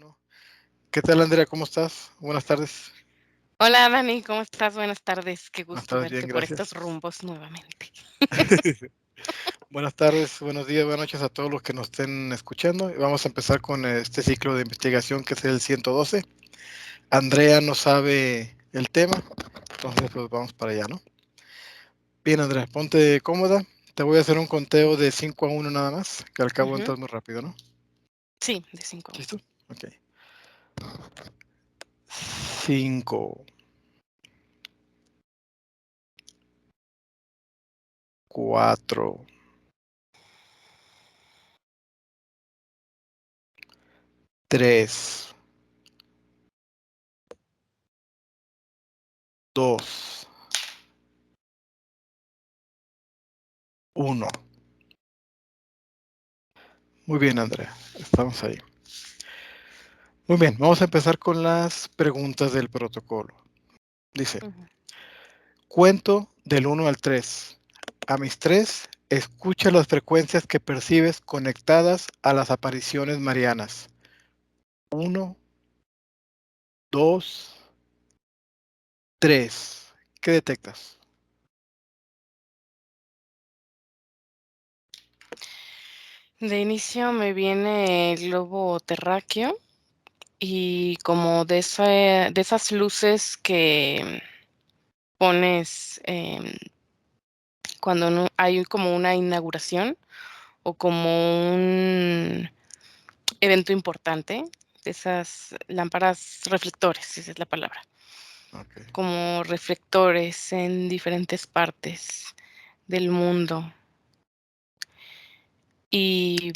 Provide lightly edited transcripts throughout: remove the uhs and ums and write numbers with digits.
Uno. ¿Qué tal, Andrea? ¿Cómo estás? Buenas tardes. Hola Dani, ¿cómo estás? Buenas tardes, qué Buenas gusto tardes, bien, verte por estos gracias. rumbos nuevamente. Buenas tardes, buenos días, buenas noches a todos los que nos estén escuchando. Y vamos a empezar con este ciclo de investigación que es el 112. Andrea no sabe el tema, entonces pues vamos para allá, ¿no? Bien, Andrea, ponte cómoda. Te voy a hacer un conteo de 5 a 1 nada más, que al cabo Ujú. entras muy rápido, ¿no? Sí, de 5 a 1. ¿Listo? Ok. 5, 4, 3, 2, 1. Muy bien, Andrea, estamos ahí. Muy bien, vamos a empezar con las preguntas del protocolo. Dice, Ujú. cuento del 1 al 3. A mis 3, escucha las frecuencias que percibes conectadas a las apariciones marianas. 1, 2, 3. ¿Qué detectas? De inicio me viene el globo terráqueo y como de esas luces que pones cuando hay como una inauguración o como un evento importante, de esas lámparas reflectores, esa es la palabra. Ok, Como reflectores en diferentes partes del mundo. Y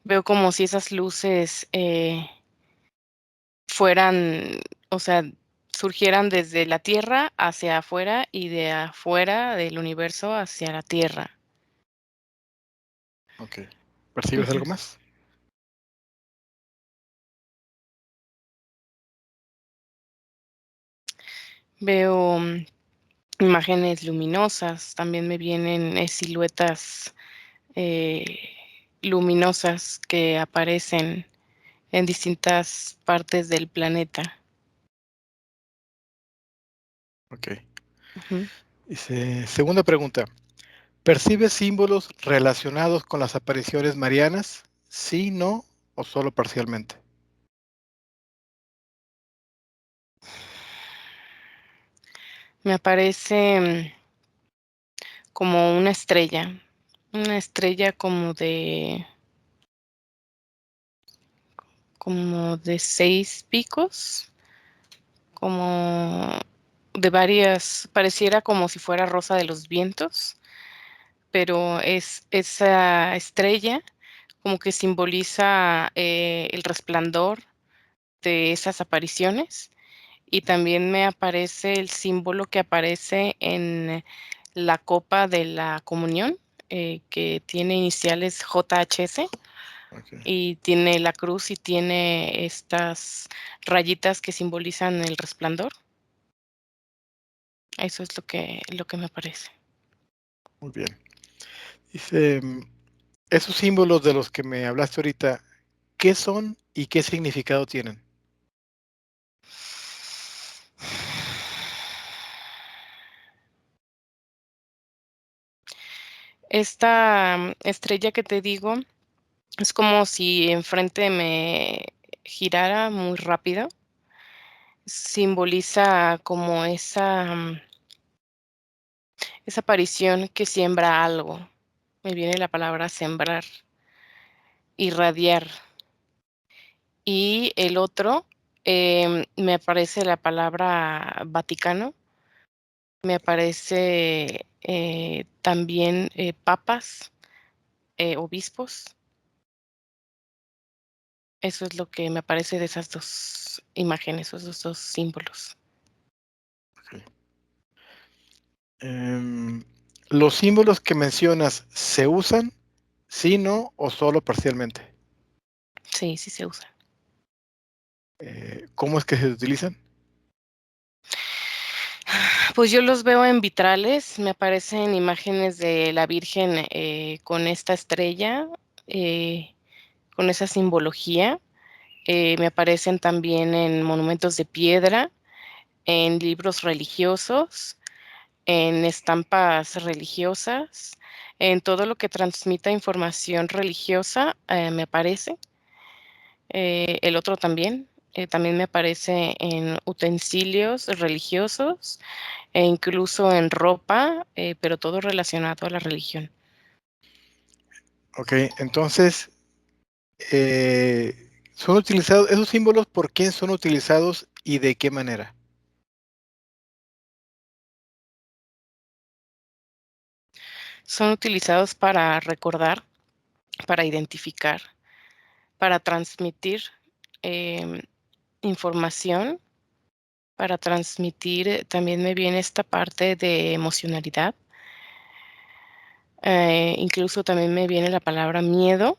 veo como si esas luces, fueran, o sea, surgieran desde la Tierra hacia afuera y de afuera del universo hacia la Tierra. ok. ¿Percibes Ujú. algo más? Veo imágenes luminosas, también me vienen, siluetas, eh, luminosas que aparecen en distintas partes del planeta. Ok. Ujú. Dice, segunda pregunta. ¿Percibes símbolos relacionados con las apariciones marianas? Sí, no o solo parcialmente. Me aparece, como una estrella como de 6 picos, como de varias, pareciera como si fuera Rosa de los Vientos, pero es esa estrella como que simboliza, el resplandor de esas apariciones, y también me aparece el símbolo que aparece en la copa de la comunión, que tiene iniciales JHS. Ok, Y tiene la cruz y tiene estas rayitas que simbolizan el resplandor. Eso es lo que me parece. muy bien. Dice, esos símbolos de los que me hablaste ahorita, ¿qué son y qué significado tienen? Esta estrella que te digo es como si enfrente me girara muy rápido. Simboliza como esa aparición que siembra algo. Me viene la palabra sembrar, irradiar. Y el otro, me aparece la palabra Vaticano, me aparece, también, papas, obispos. Eso es lo que me aparece de esas 2 imágenes, esos 2 símbolos. Ok. Em, ¿Los símbolos que mencionas se usan? Sí, no o solo parcialmente. Sí, sí se usan. ¿Cómo es que se utilizan? Pues yo los veo en vitrales, me aparecen imágenes de la Virgen, con esta estrella, con esa simbología. Me aparecen también en monumentos de piedra, en libros religiosos, en estampas religiosas, en todo lo que transmita información religiosa, me aparece. El otro también, también me aparece en utensilios religiosos e incluso en ropa, pero todo relacionado a la religión. Ok, entonces, son utilizados, esos símbolos, ¿por quién son utilizados y de qué manera? Son utilizados para recordar, para identificar, para transmitir em, información, para transmitir, también me viene esta parte de emocionalidad. Incluso también me viene la palabra miedo,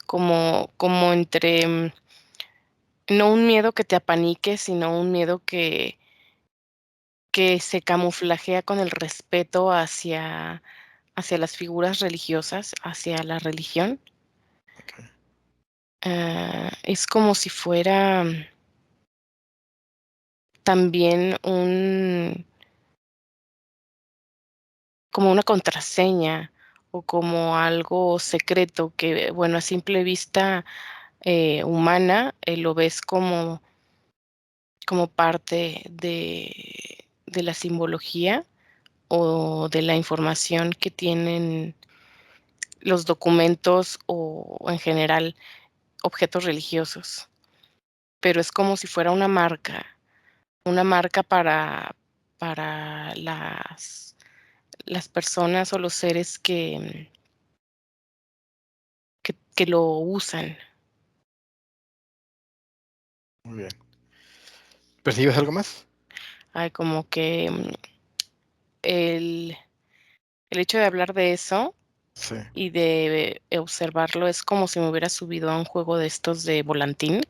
como entre, no un miedo que te apanique, sino un miedo que se camuflajea con el respeto hacia las figuras religiosas, hacia la religión. Ok, Es como si fuera también como una contraseña o como algo secreto que, bueno, a simple vista, humana, lo ves como parte de la simbología o de la información que tienen los documentos o en general objetos religiosos. Pero es como si fuera una marca para las personas o los seres que lo usan. muy bien. ¿Percibes algo más? Hay como que, el el hecho de hablar de eso Sí. y de observarlo es como si me hubiera subido a un juego de estos de volantín,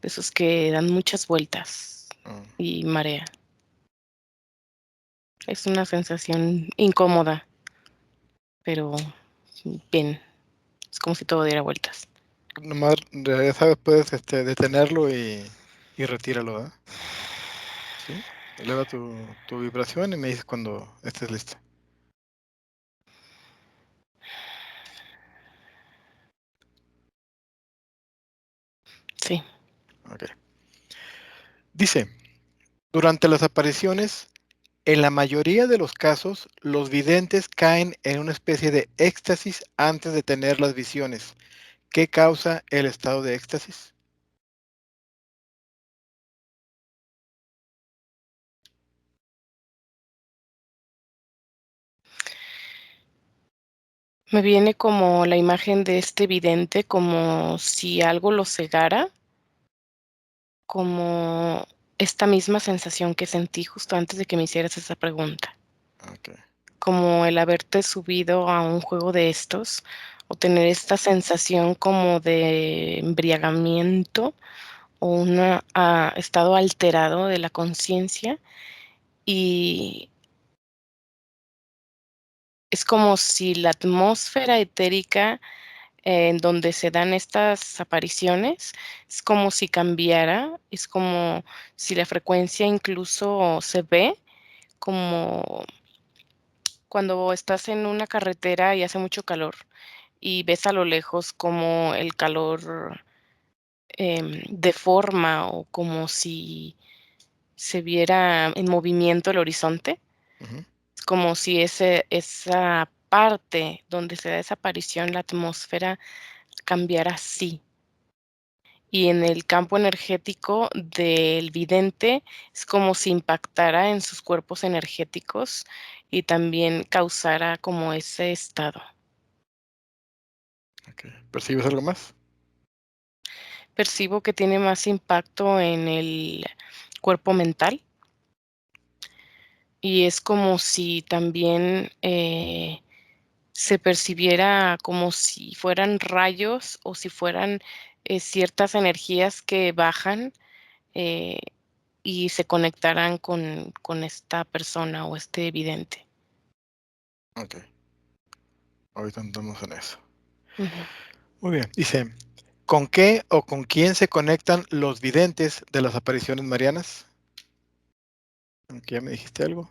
de esos que dan muchas vueltas Mm, y marea. Es una sensación incómoda, pero bien, es como si todo diera vueltas. nomás, ya sabes, puedes detenerlo y retíralo, ¿verdad? Sí. Eleva tu vibración y me dices cuando estés lista. Sí. Ok. Dice, durante las apariciones, en la mayoría de los casos, los videntes caen en una especie de éxtasis antes de tener las visiones. ¿Qué causa el estado de éxtasis? Me viene como la imagen de este vidente, como si algo lo cegara, como esta misma sensación que sentí justo antes de que me hicieras esa pregunta, Ok. como el haberte subido a un juego de estos o tener esta sensación como de embriagamiento o un estado alterado de la conciencia, y es como si la atmósfera etérica en donde se dan estas apariciones, es como si cambiara, es como si la frecuencia incluso se ve, como cuando estás en una carretera y hace mucho calor y ves a lo lejos como el calor, deforma o como si se viera en movimiento el horizonte. Ujú. Es como si esa parte donde se da esa aparición, la atmósfera cambiara así. Y en el campo energético del vidente es como si impactara en sus cuerpos energéticos y también causara como ese estado. Ok. ¿Percibes algo más? Percibo que tiene más impacto en el cuerpo mental y es como si también, se percibiera como si fueran rayos o si fueran, ciertas energías que bajan, eh, y se conectaran con esta persona o este vidente. Ok. Ahorita andamos en eso. Ujú. Muy bien. Dice, ¿con qué o con quién se conectan los videntes de las apariciones marianas? Aunque ya me dijiste algo.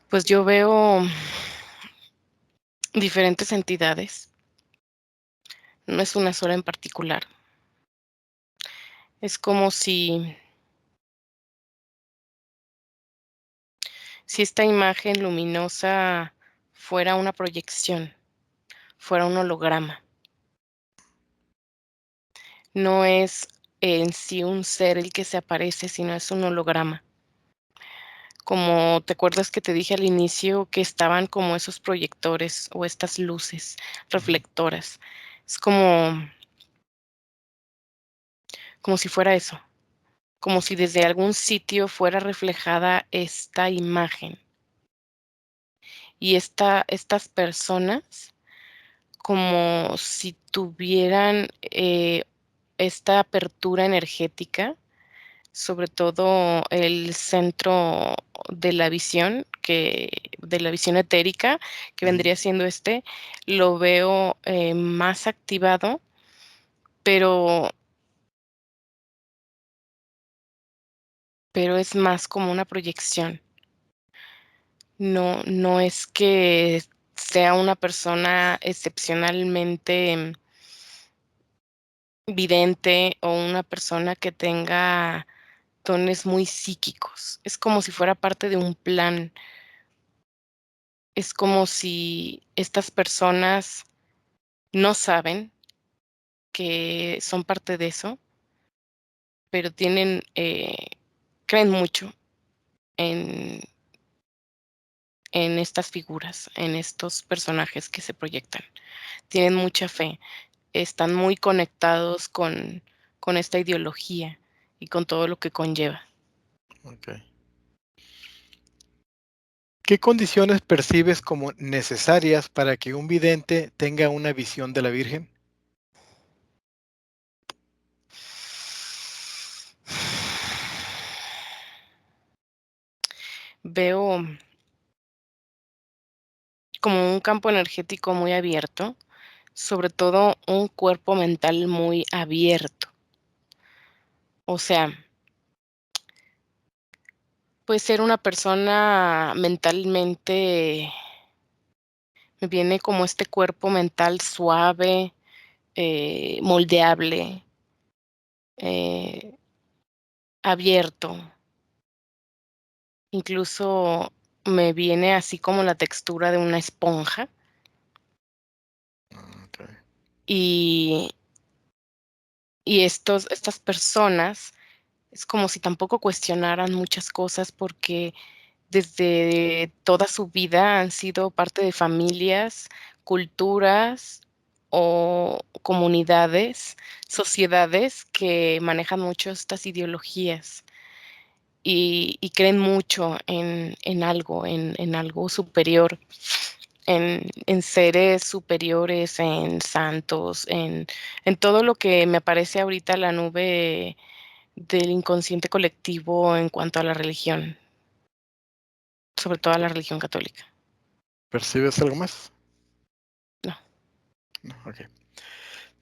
Pues yo veo diferentes entidades, no es una sola en particular. Es como si esta imagen luminosa fuera una proyección, fuera un holograma. No es en sí un ser el que se aparece, sino es un holograma. Como te acuerdas que te dije al inicio que estaban como esos proyectores o estas luces Ujú. reflectoras. Es como si fuera eso, como si desde algún sitio fuera reflejada esta imagen. Y estas personas como si tuvieran, esta apertura energética, sobre todo el centro de la visión etérica, que Ujú. vendría siendo lo veo, más activado, pero es más como una proyección. No es que sea una persona excepcionalmente vidente o una persona que tenga dones muy psíquicos. Es como si fuera parte de un plan. Es como si estas personas no saben que son parte de eso, pero creen mucho en estas figuras, en estos personajes que se proyectan. Tienen mucha fe, están muy conectados con esta ideología y con todo lo que conlleva. Ok. ¿Qué condiciones percibes como necesarias para que un vidente tenga una visión de la Virgen? Veo como un campo energético muy abierto, sobre todo un cuerpo mental muy abierto. O sea, puede ser una persona mentalmente, me viene como este cuerpo mental suave, moldeable, eh, abierto. Incluso me viene así como la textura de una esponja Ok. y, estas personas es como si tampoco cuestionaran muchas cosas porque desde toda su vida han sido parte de familias, culturas o comunidades, sociedades que manejan mucho estas ideologías y creen mucho en algo, en algo superior, en seres superiores, en santos, en todo lo que me aparece ahorita la nube del inconsciente colectivo en cuanto a la religión, sobre todo a la religión católica. ¿Percibes algo más? No. No, ok.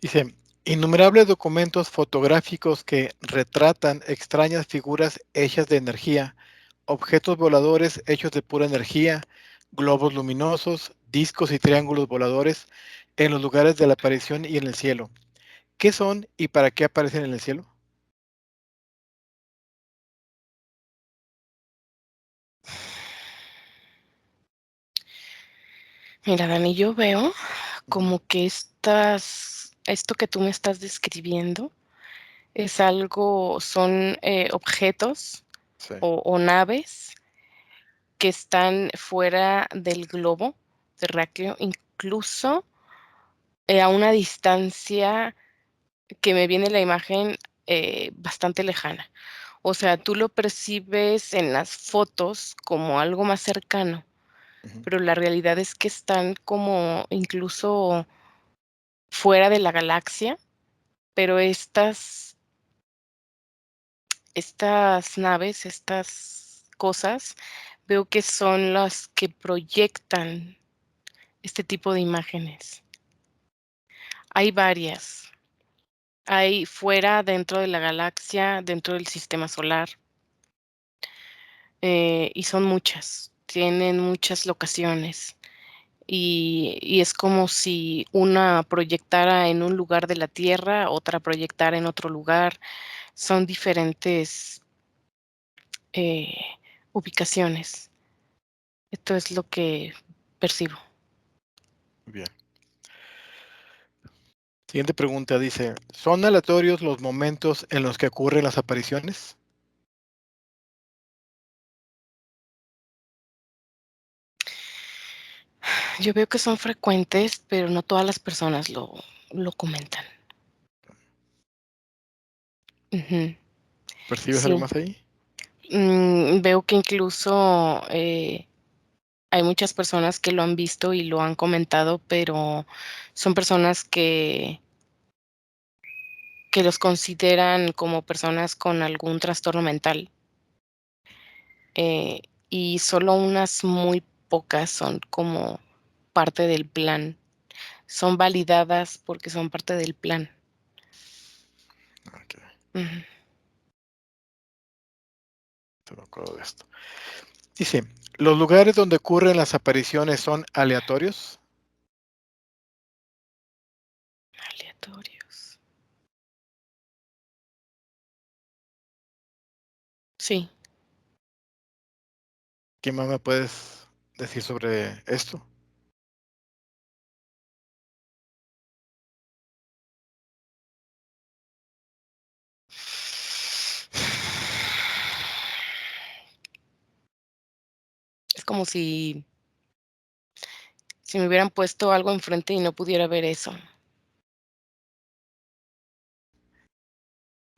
Dice, innumerables documentos fotográficos que retratan extrañas figuras hechas de energía, objetos voladores hechos de pura energía, globos luminosos, discos y triángulos voladores en los lugares de la aparición y en el cielo. ¿Qué son y para qué aparecen en el cielo? Mira, Dani, yo veo Ujú. como que esto que tú me estás describiendo es algo, son objetos Sí. o naves que están fuera del globo terráqueo, incluso a una distancia que me viene la imagen bastante lejana. O sea, tú lo percibes en las fotos como algo más cercano, Ujú. pero la realidad es que están como incluso fuera de la galaxia, pero estas naves, estas cosas veo que son las que proyectan este tipo de imágenes. Hay varias. Hay fuera, dentro de la galaxia, dentro del sistema solar, y son muchas. Tienen muchas locaciones. Y es como si una proyectara en un lugar de la Tierra, otra proyectara en otro lugar. Son diferentes eh, ubicaciones. Esto es lo que percibo. Bien. Siguiente pregunta dice, ¿son aleatorios los momentos en los que ocurren las apariciones? Yo veo que son frecuentes, pero no todas las personas lo comentan. Ujú, ¿Percibes algo sí. más ahí? Veo que incluso, hay muchas personas que lo han visto y lo han comentado, pero son personas que los consideran como personas con algún trastorno mental, eh, y solo unas muy pocas son como parte del plan. Son validadas porque son parte del plan. Ok, Ujú. estoy de acuerdo de esto. Dice, ¿los lugares donde ocurren las apariciones son aleatorios? Aleatorios. Sí. ¿Qué más me puedes decir sobre esto? Es como si me hubieran puesto algo enfrente y no pudiera ver eso.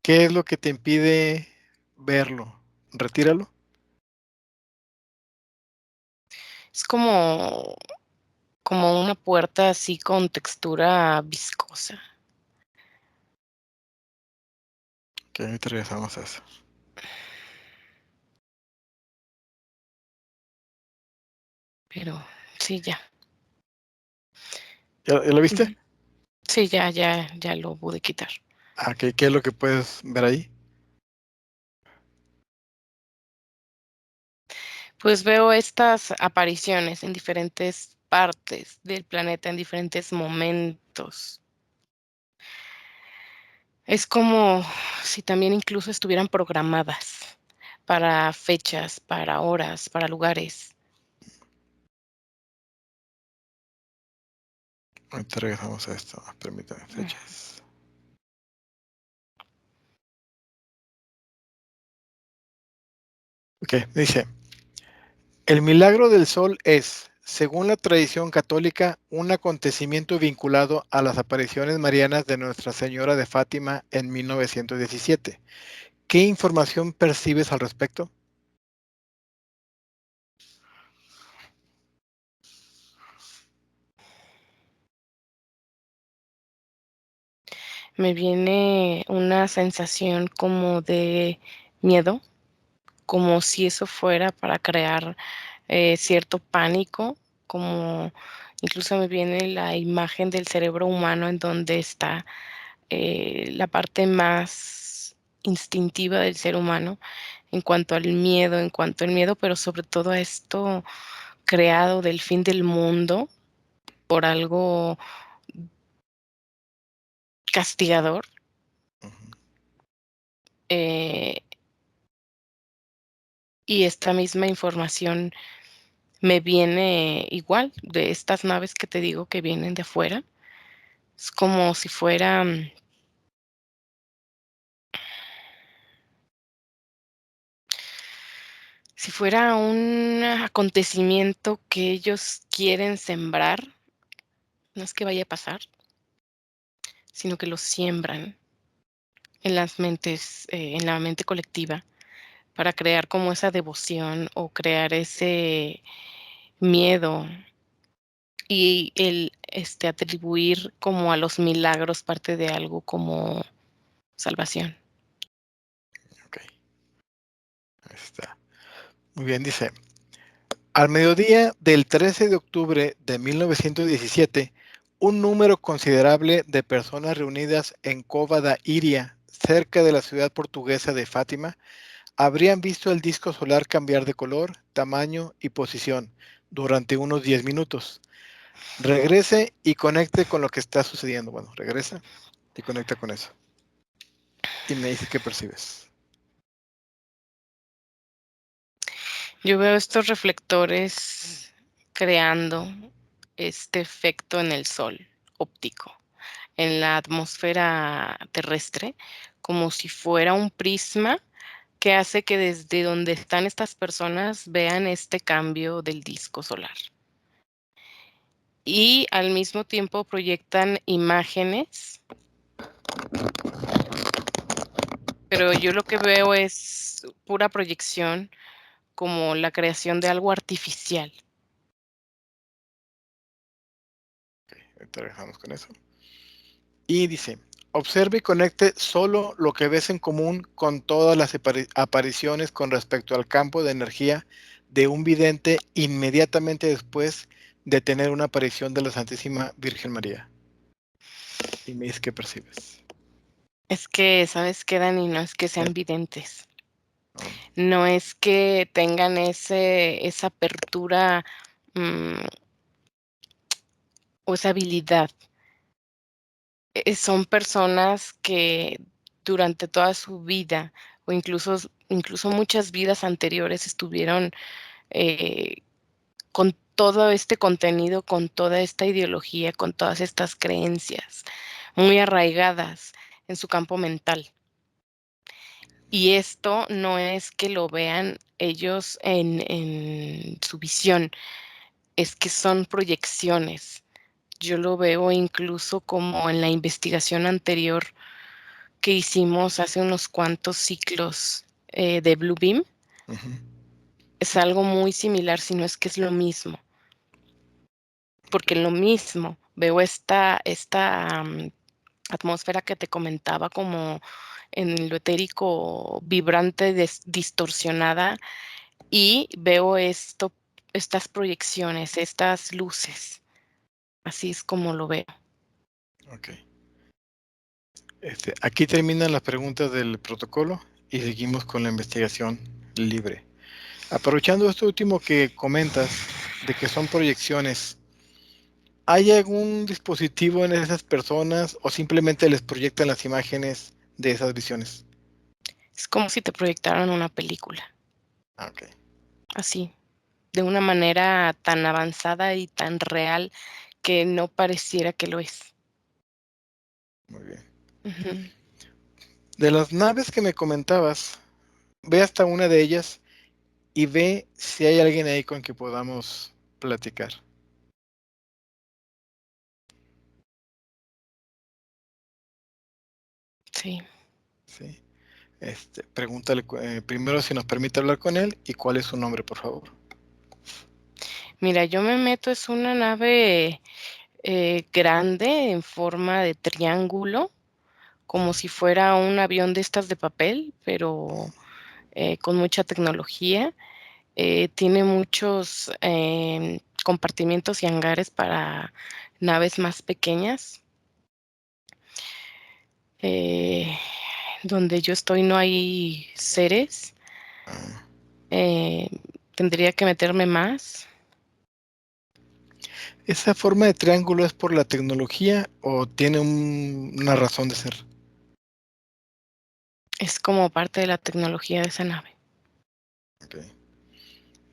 ¿Qué es lo que te impide verlo? Retíralo. Es como una puerta así con textura viscosa, Ok, ahorita regresamos a eso. pero sí, ya. ¿Ya lo viste? Ujú. Sí, ya lo pude quitar. Ah, ok, ¿qué es lo que puedes ver ahí? Pues veo estas apariciones en diferentes partes del planeta, en diferentes momentos. Es como si también incluso estuvieran programadas para fechas, para horas, para lugares. Ahorita regresamos a esto. Permítame, Mm. fechas. Ok, dice, el milagro del sol es, según la tradición católica, un acontecimiento vinculado a las apariciones marianas de Nuestra Señora de Fátima en 1917. ¿Qué información percibes al respecto? Me viene una sensación como de miedo, como si eso fuera para crear cierto pánico, como incluso me viene la imagen del cerebro humano en donde está la parte más instintiva del ser humano en cuanto al miedo, pero sobre todo a esto creado del fin del mundo por algo castigador. Ujú. eh, y esta misma información me viene igual de estas naves que te digo que vienen de afuera. Es como si fuera, si fuera un acontecimiento que ellos quieren sembrar, no es que vaya a pasar, sino que lo siembran en las mentes, en la mente colectiva, para crear como esa devoción o crear ese miedo y el atribuir como a los milagros parte de algo como salvación. Ok, ahí está. Muy bien, dice, al mediodía del 13 de octubre de 1917, un número considerable de personas reunidas en Cova da Iria, cerca de la ciudad portuguesa de Fátima, habrían visto el disco solar cambiar de color, tamaño y posición durante unos 10 minutos. Regrese y conecte con lo que está sucediendo. Bueno, regresa y conecta con eso. Y me dice qué percibes. Yo veo estos reflectores creando este efecto en el sol óptico, en la atmósfera terrestre, como si fuera un prisma que hace que desde donde están estas personas vean este cambio del disco solar. Y al mismo tiempo proyectan imágenes, pero yo lo que veo es pura proyección, como la creación de algo artificial. Ahorita trabajamos con eso. Y dice, observe y conecte solo lo que ves en común con todas las apariciones con respecto al campo de energía de un vidente inmediatamente después de tener una aparición de la Santísima Virgen María. Y me dice qué percibes. Es que, ¿sabes qué, Dani? No es que Sí. sean videntes, No. no es que tengan esa apertura, mm, o esa habilidad. Son personas que durante toda su vida, o incluso muchas vidas anteriores estuvieron, eh, con todo este contenido, con toda esta ideología, con todas estas creencias muy arraigadas en su campo mental. Y esto no es que lo vean ellos en su visión, es que son proyecciones. Yo lo veo incluso como en la investigación anterior que hicimos hace unos cuantos ciclos, de Bluebeam. Ujú. Es algo muy similar, si no es que es lo mismo, porque en lo mismo veo esta atmósfera que te comentaba como en lo etérico vibrante, distorsionada, y veo estas proyecciones, estas luces. Así es como lo veo. Ok. Aquí terminan las preguntas del protocolo y seguimos con la investigación libre. Aprovechando esto último que comentas de que son proyecciones, ¿hay algún dispositivo en esas personas o simplemente les proyectan las imágenes de esas visiones? Es como si te proyectaran una película, Ah, ok, así, de una manera tan avanzada y tan real que no pareciera que lo es. muy bien. Ujú. De las naves que me comentabas, ve hasta una de ellas y ve si hay alguien ahí con que podamos platicar. Sí. ¿Sí? Pregúntale primero si nos permite hablar con él y cuál es su nombre, por favor. Mira, yo me meto, es una nave, grande en forma de triángulo, como si fuera un avión de estas de papel, pero, con mucha tecnología. Tiene muchos, compartimientos y hangares para naves más pequeñas. Eh, Donde yo estoy no hay seres, Ah, eh, tendría que meterme más. ¿esa forma de triángulo es por la tecnología o tiene una razón de ser? Es como parte de la tecnología de esa nave. Ok.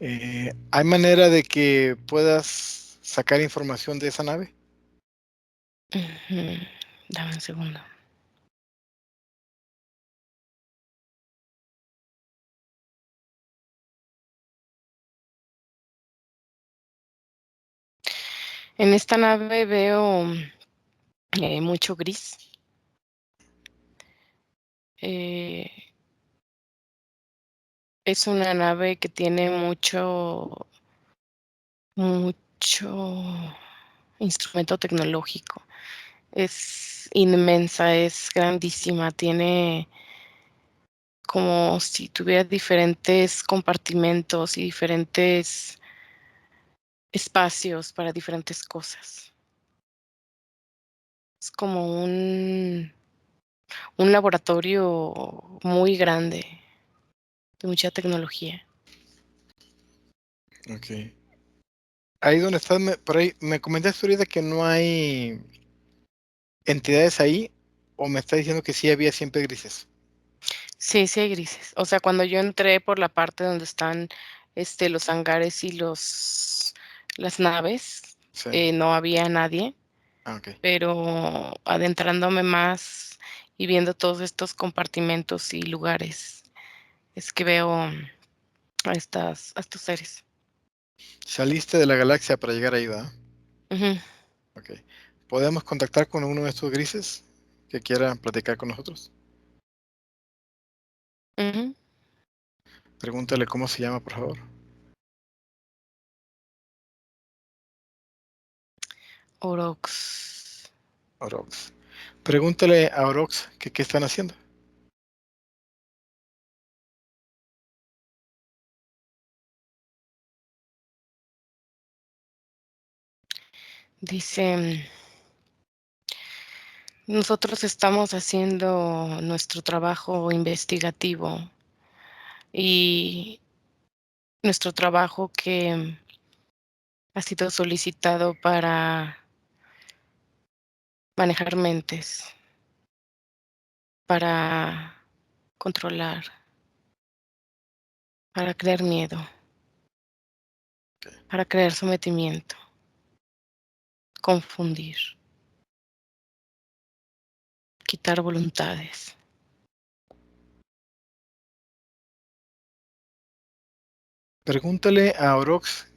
¿Hay manera de que puedas sacar información de esa nave? Ujú. Dame un segundo. En esta nave veo, mucho gris. Eh, es una nave que tiene mucho instrumento tecnológico. Es inmensa, es grandísima, tiene como si tuviera diferentes compartimentos y diferentes espacios para diferentes cosas. Es como un laboratorio muy grande, de mucha tecnología. Ok. Ahí donde estás, por ahí, me comentaste ahorita que no hay entidades ahí, o me está diciendo que sí había siempre grises. Sí, sí hay grises. O sea, cuando yo entré por la parte donde están, los hangares y las naves, Sí. no había nadie, Ah, ok. pero adentrándome más y viendo todos estos compartimentos y lugares, es que veo a estos seres. Saliste de la galaxia para llegar ahí, ¿verdad? Ujú, Ok. ¿Podemos contactar con uno de estos grises que quiera platicar con nosotros? ujú. Pregúntale cómo se llama, por favor. Orox. Orox. Pregúntale a Orox que qué están haciendo. Dice, nosotros estamos haciendo nuestro trabajo investigativo y nuestro trabajo que ha sido solicitado para manejar mentes, para controlar, para crear miedo, para crear sometimiento, confundir, quitar voluntades. Pregúntale a Orox,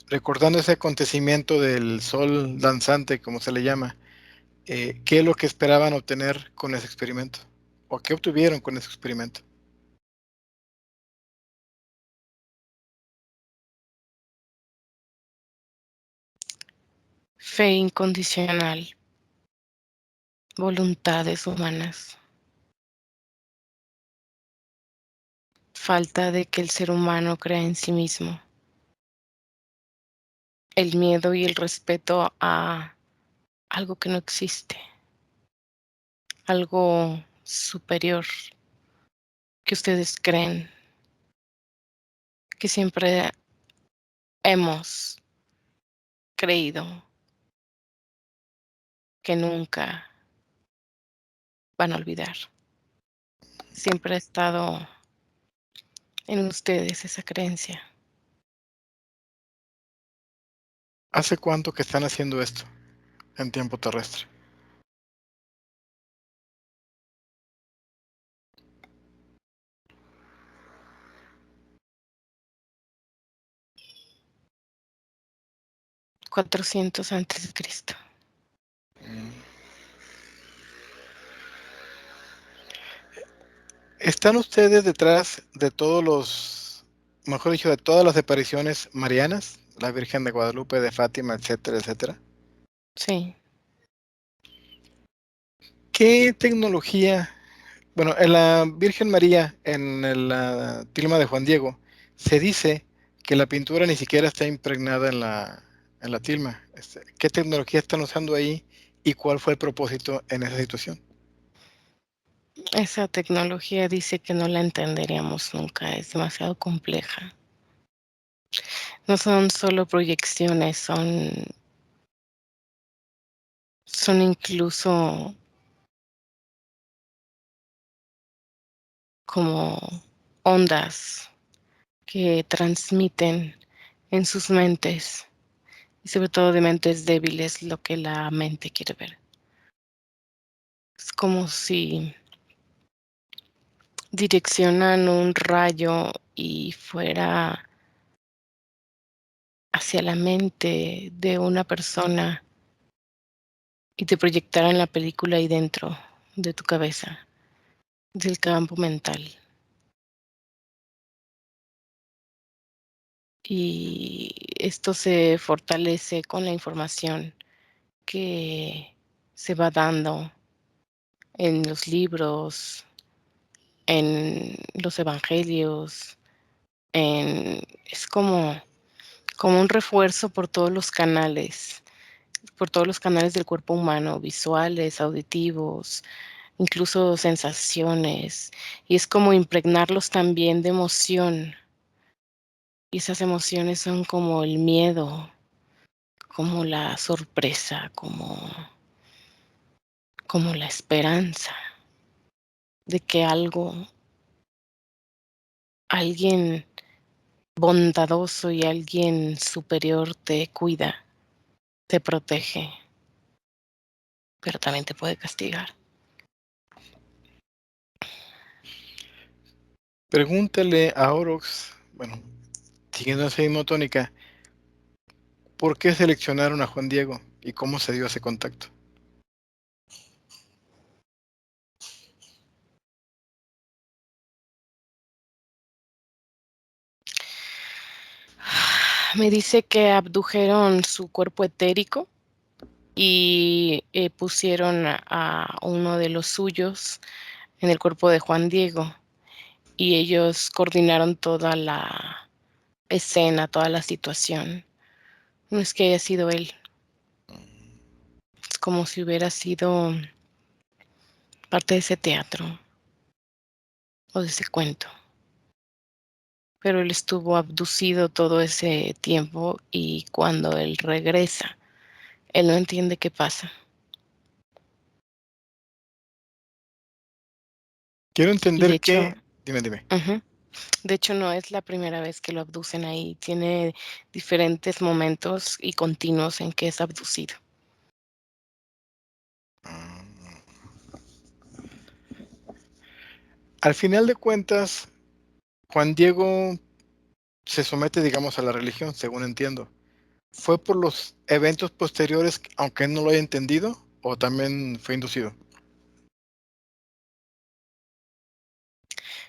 recordando ese acontecimiento del sol danzante, como se le llama, qué es lo que esperaban obtener con ese experimento, o qué obtuvieron con ese experimento. Fe incondicional, voluntades humanas, falta de que el ser humano crea en sí mismo, el miedo y el respeto a algo que no existe, algo superior que ustedes creen, que siempre hemos creído que nunca van a olvidar. Siempre ha estado en ustedes esa creencia. ¿Hace cuánto que están haciendo esto en tiempo terrestre? 400 antes de Cristo. Mm. ¿Están ustedes detrás de todos los, mejor dicho, de todas las apariciones marianas? La Virgen de Guadalupe, de Fátima, etcétera, etcétera. Sí, ¿Qué tecnología? Bueno, en la Virgen María, en la tilma de Juan Diego, se dice que la pintura ni siquiera está impregnada en la tilma. ¿Qué tecnología están usando ahí y cuál fue el propósito en esa situación? esa tecnología dice que no la entenderíamos nunca, es demasiado compleja. No son solo proyecciones, son incluso como ondas que transmiten en sus mentes, y sobre todo de mentes débiles, lo que la mente quiere ver. Es como si direccionan un rayo y fuera hacia la mente de una persona y te proyectaran la película ahí dentro de tu cabeza, del campo mental. Y esto se fortalece con la información que se va dando en los libros, en los evangelios, es como un refuerzo por todos los canales del cuerpo humano, visuales, auditivos, incluso sensaciones, y es como impregnarlos también de emoción, y esas emociones son como el miedo, como la sorpresa, como la esperanza de que alguien bondadoso y alguien superior te cuida, te protege, pero también te puede castigar. Pregúntale a Orox, bueno, siguiendo esa misma tónica, ¿por qué seleccionaron a Juan Diego y cómo se dio ese contacto? Me dice que abdujeron su cuerpo etérico y pusieron a uno de los suyos en el cuerpo de Juan Diego y ellos coordinaron toda la escena, toda la situación. No es que haya sido él, es como si hubiera sido parte de ese teatro o de ese cuento. Pero él estuvo abducido todo ese tiempo y cuando él regresa, él no entiende qué pasa. Quiero Y de entender hecho, que, dime. ujú, de hecho no es la primera vez que lo abducen ahí, tiene diferentes momentos y continuos en que es abducido. Mm. Al final de cuentas, Juan Diego se somete, digamos, a la religión, según entiendo. ¿Fue por los eventos posteriores, aunque él no lo haya entendido, o también fue inducido?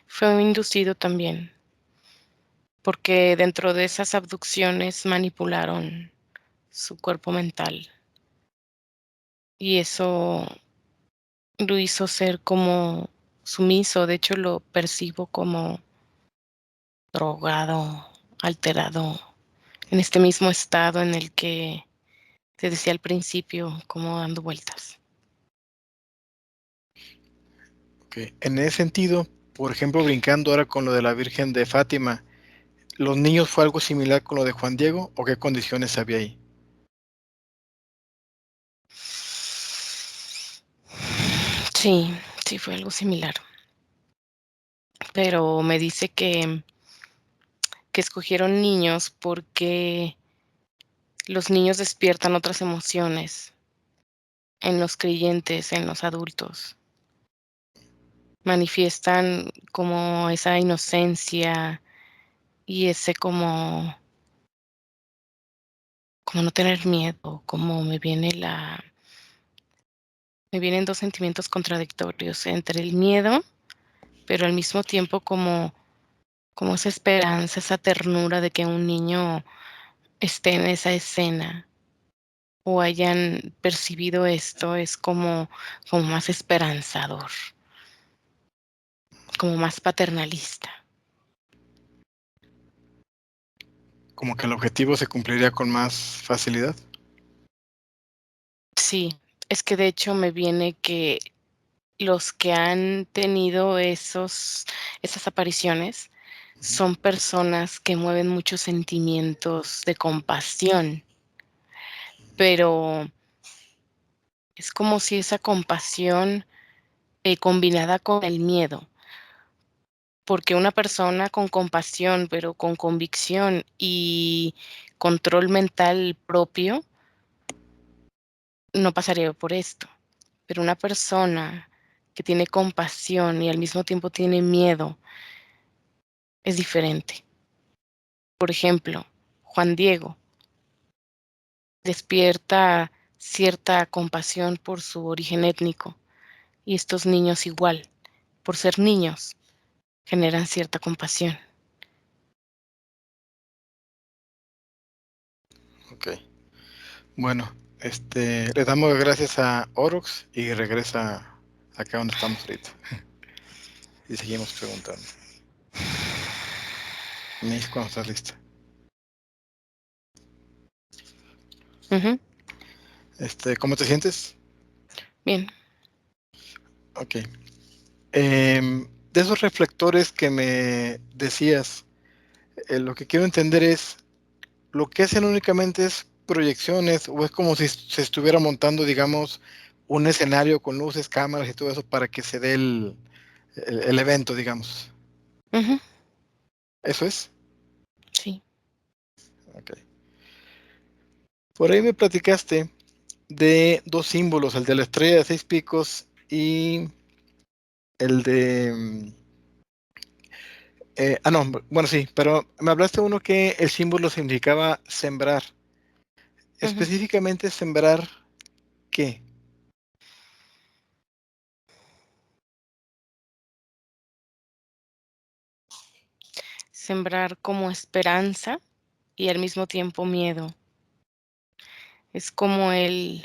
Fue inducido también, porque dentro de esas abducciones manipularon su cuerpo mental y eso lo hizo ser como sumiso, de hecho lo percibo como drogado, alterado, en este mismo estado en el que te decía al principio, como dando vueltas. Ok. En ese sentido, por ejemplo, brincando ahora con lo de la Virgen de Fátima, ¿los niños fue algo similar con lo de Juan Diego o qué condiciones había ahí? Sí, sí fue algo similar, pero me dice que escogieron niños porque los niños despiertan otras emociones en los creyentes, en los adultos. Manifiestan como esa inocencia y ese como no tener miedo, como me vienen 2 sentimientos contradictorios entre el miedo, pero al mismo tiempo como esa esperanza, esa ternura de que un niño esté en esa escena o hayan percibido esto, es como más esperanzador, como más paternalista. Como que el objetivo se cumpliría con más facilidad. Sí, es que de hecho me viene que los que han tenido esas apariciones Ujú. son personas que mueven muchos sentimientos de compasión, pero es como si esa compasión, combinada con el miedo, porque una persona con compasión, pero con convicción y control mental propio, no pasaría por esto. Pero una persona que tiene compasión y al mismo tiempo tiene miedo, es diferente. Por ejemplo, Juan Diego despierta cierta compasión por su origen étnico y estos niños igual, por ser niños, generan cierta compasión. Ok. Bueno, le damos gracias a Orox y regresa acá donde estamos ahorita. y seguimos preguntando. Me dices cuando estás lista. Ujú. ¿Cómo te sientes? Bien. Ok. De esos reflectores que me decías, lo que quiero entender es, ¿lo que hacen únicamente es proyecciones o es como si se estuviera montando, digamos, un escenario con luces, cámaras y todo eso para que se dé el evento, digamos? Ujú. ¿Eso es? Sí. Ok. Por ahí me platicaste de dos símbolos, el de la estrella de 6 picos y el de... no, bueno, sí, pero me hablaste de uno que el símbolo significaba sembrar. Ujú. Específicamente sembrar, ¿qué? Sembrar como esperanza y al mismo tiempo miedo. Es como el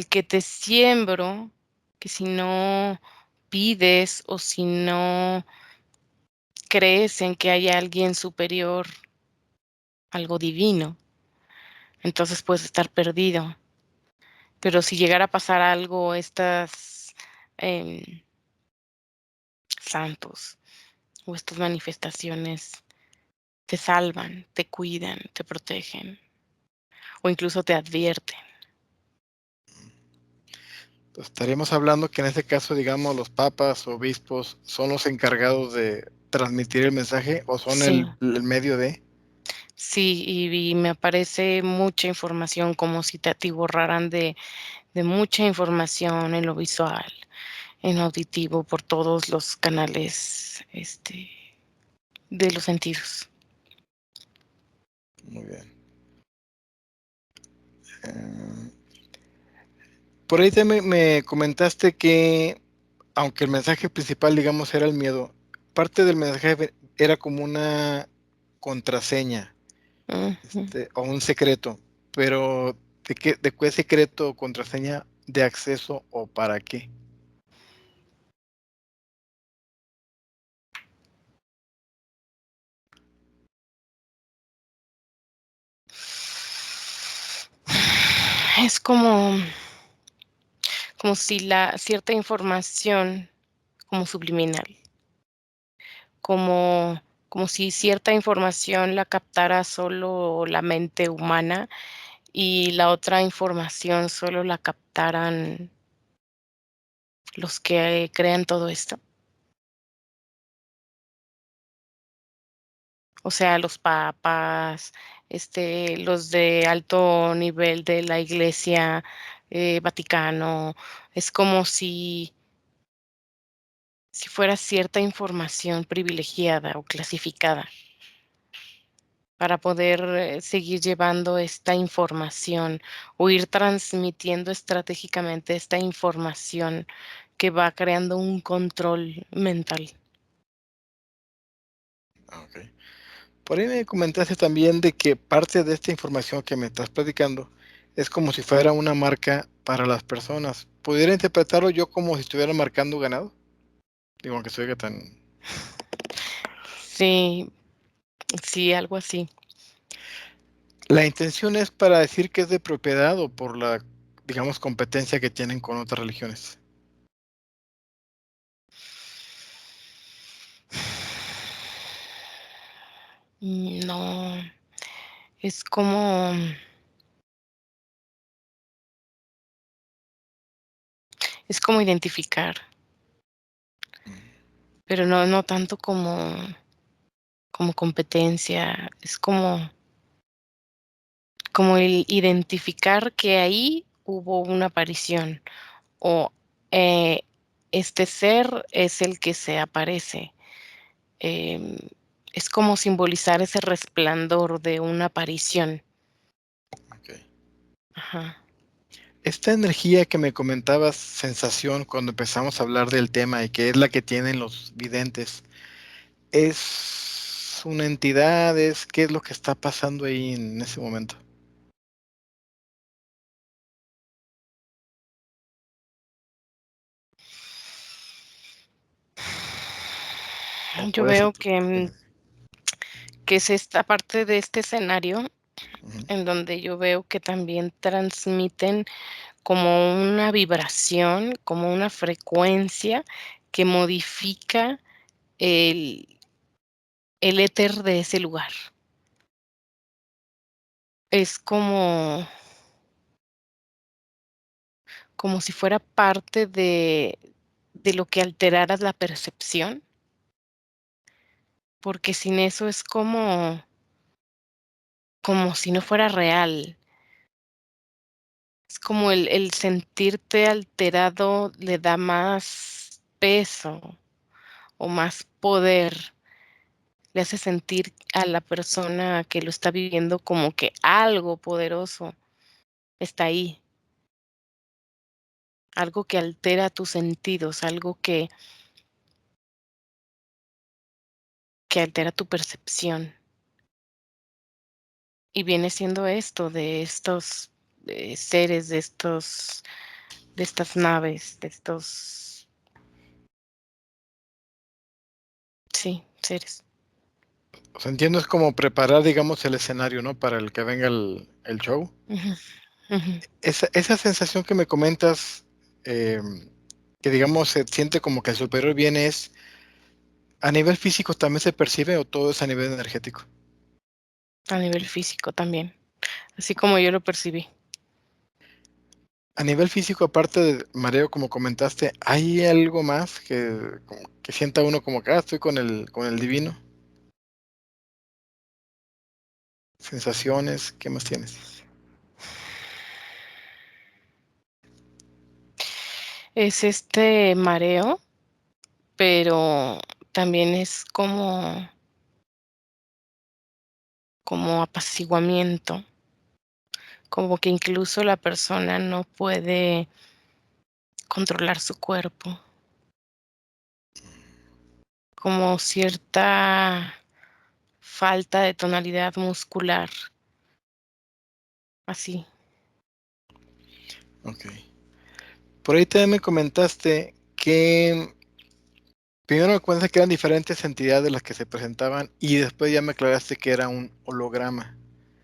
que te siembro, que si no pides o si no crees en que hay alguien superior, algo divino, entonces puedes estar perdido. Pero si llegara a pasar algo, estas em, santos o estas manifestaciones te salvan, te cuidan, te protegen o incluso te advierten. Pues estaríamos hablando que en este caso, digamos, los papas, obispos, son los encargados de transmitir el mensaje o son Sí, el medio de... sí, y me aparece mucha información, como si te atiborraran de mucha información en lo visual, en lo auditivo, por todos los canales, de los sentidos. Muy bien. Eh, por ahí también me comentaste que, aunque el mensaje principal, digamos, era el miedo, parte del mensaje era como una contraseña, Ujú. o un secreto, pero ¿de qué secreto o contraseña de acceso o para qué? Es como si la cierta información, como subliminal, como como si cierta información la captara solo la mente humana y la otra información solo la captaran los que crean todo esto. O sea, los papas, los de alto nivel de la Iglesia, Vaticano. Es como si fuera cierta información privilegiada o clasificada para poder, seguir llevando esta información o ir transmitiendo estratégicamente esta información que va creando un control mental. Ah, ok. Por ahí me comentaste también de que parte de esta información que me estás platicando es como si fuera una marca para las personas. ¿Pudiera interpretarlo yo como si estuviera marcando ganado? Digo, aunque se oiga tan... Sí, sí, algo así. La intención es para decir que es de propiedad o por la, digamos, competencia que tienen con otras religiones. No, es como identificar, pero no tanto como competencia, es como el identificar que ahí hubo una aparición o, eh, este ser es el que se aparece. Em, es como simbolizar ese resplandor de una aparición. Ok. Ajá. Esta energía que me comentabas, sensación, cuando empezamos a hablar del tema y que es la que tienen los videntes, ¿es una entidad? ¿Qué es lo que está pasando ahí en ese momento? O Yo cuál es veo tu experiencia? que es esta parte de este escenario Ujú, en donde yo veo que también transmiten como una vibración, como una frecuencia que modifica el el éter de ese lugar. Es como si fuera parte de lo que alterara la percepción, porque sin eso es como si no fuera real. Es como el sentirte alterado le da más peso o más poder, le hace sentir a la persona que lo está viviendo como que algo poderoso está ahí, algo que altera tus sentidos, algo que altera tu percepción. Y viene siendo esto de estos, seres, de estas naves, de estos, sí, seres. o sea, entiendo, es como preparar, digamos, el escenario, ¿no? Para el que venga el show. Ujú, ujú. Esa sensación que me comentas, que digamos se siente como que el superior viene es, ¿a nivel físico también se percibe o todo es a nivel energético? A nivel físico también, así como yo lo percibí. A nivel físico, aparte de mareo, como comentaste, ¿hay algo más que como que sienta uno como que, estoy con el divino? Sensaciones, ¿qué más tienes? Es este mareo, pero también es como apaciguamiento, como que incluso la persona no puede controlar su cuerpo, como cierta falta de tonalidad muscular, así. Okey. Por ahí también me comentaste que primero me cuentas que eran diferentes entidades las que se presentaban y después ya me aclaraste que era un holograma.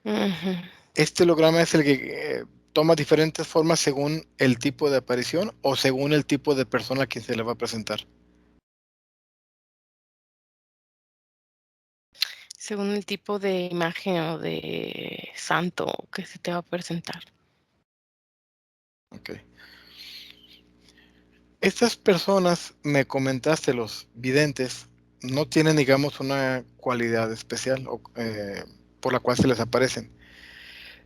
Ujú. ¿Este holograma es el que, toma diferentes formas según el tipo de aparición o según el tipo de persona a quien se le va a presentar? Según el tipo de imagen o de santo que se te va a presentar. Okey. Estas personas, me comentaste, los videntes, no tienen, digamos, una cualidad especial o, por la cual se les aparecen.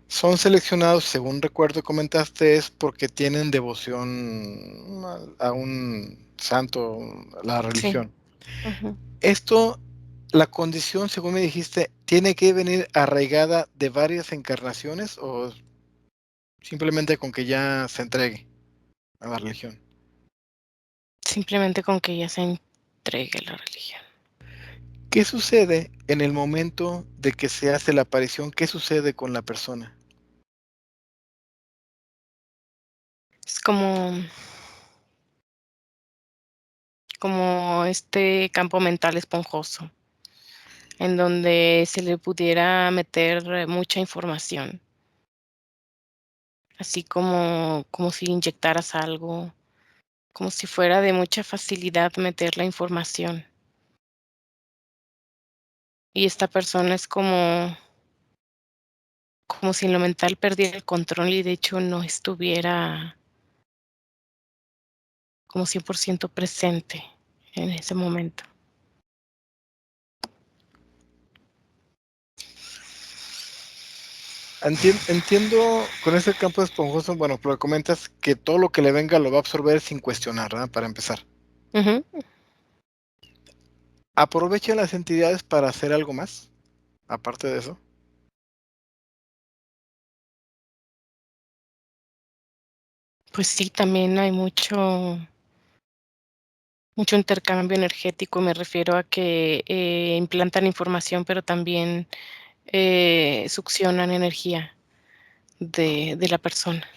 Son seleccionados, según recuerdo comentaste, es porque tienen devoción a un santo, la Sí, religión. ujú. Esto, la condición, según me dijiste, ¿tiene que venir arraigada de varias encarnaciones o simplemente con que ya se entregue a la religión? Simplemente con que ella se entregue a la religión. ¿Qué sucede en el momento de que se hace la aparición? ¿Qué sucede con la persona? Es como este campo mental esponjoso, en donde se le pudiera meter mucha información, así como si inyectaras algo, como si fuera de mucha facilidad meter la información. Y esta persona es como si en lo mental perdiera el control y de hecho no estuviera como 100% presente en ese momento. Entiendo con ese campo esponjoso, bueno, pero comentas que todo lo que le venga lo va a absorber sin cuestionar, ¿verdad? Para empezar. Ujú. ¿Aprovechan las entidades para hacer algo más, aparte de eso? Pues sí, también hay mucho intercambio energético, me refiero a que, implantan información, pero también, succionan energía de la persona.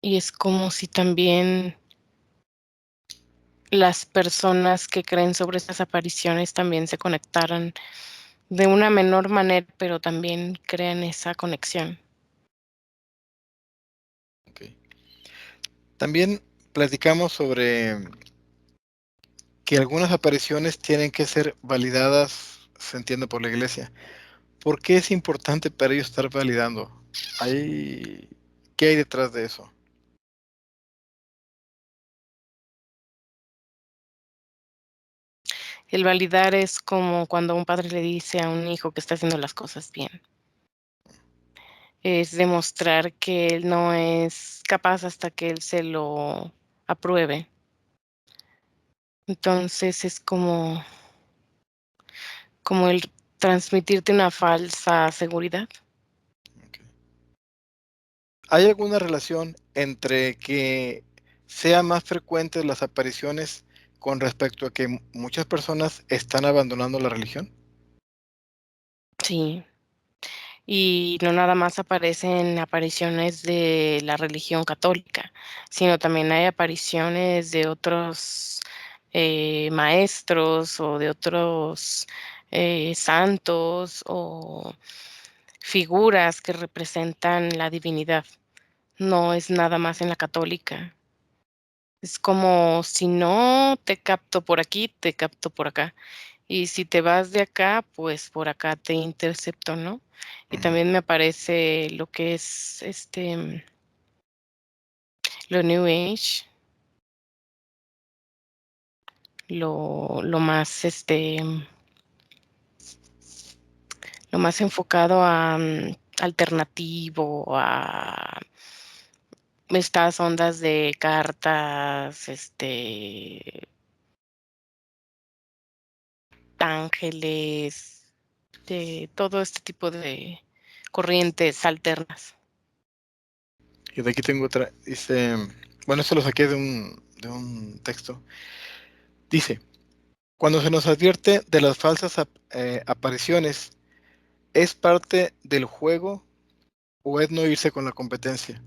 Y es como si también las personas que creen sobre estas apariciones también se conectaran de una menor manera, pero también crean esa conexión. Ok. También platicamos sobre que algunas apariciones tienen que ser validadas, se entiende, por la iglesia. ¿Por qué es importante para ellos estar validando? Hay, ¿Qué hay detrás de eso? El validar es como cuando un padre le dice a un hijo que está haciendo las cosas bien. Es demostrar que él no es capaz hasta que él se lo apruebe. Entonces es como el transmitirte una falsa seguridad. Ok. ¿Hay alguna relación entre que sean más frecuentes las apariciones con respecto a que muchas personas están abandonando la religión? Sí, y no nada más aparecen apariciones de la religión católica, sino también hay apariciones de otros, maestros o de otros, santos o figuras que representan la divinidad. No es nada más en la católica. Es como si no te capto por aquí, te capto por acá. Y si te vas de acá, pues por acá te intercepto, ¿no? Y Ujú. también me aparece lo que es, lo New Age, lo más, lo más enfocado a, alternativo, a estas ondas de cartas, ángeles, de todo este tipo de corrientes alternas. Y de aquí tengo otra. Dice, bueno, esto lo saqué de un texto. Dice, cuando se nos advierte de las falsas apariciones, ¿es parte del juego o es no irse con la competencia?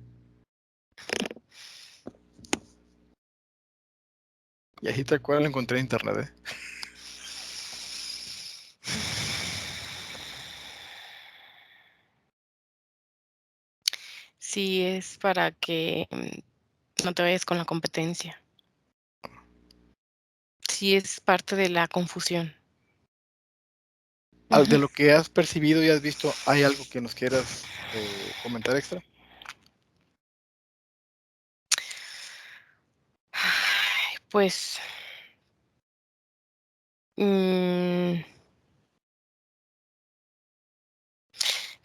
Y así tal cual lo encontré en internet. Sí, es para que, no te vayas con la competencia. Sí, es parte de la confusión. De Ujú. lo que has percibido y has visto, ¿hay algo que nos quieras comentar extra? Ay, mm,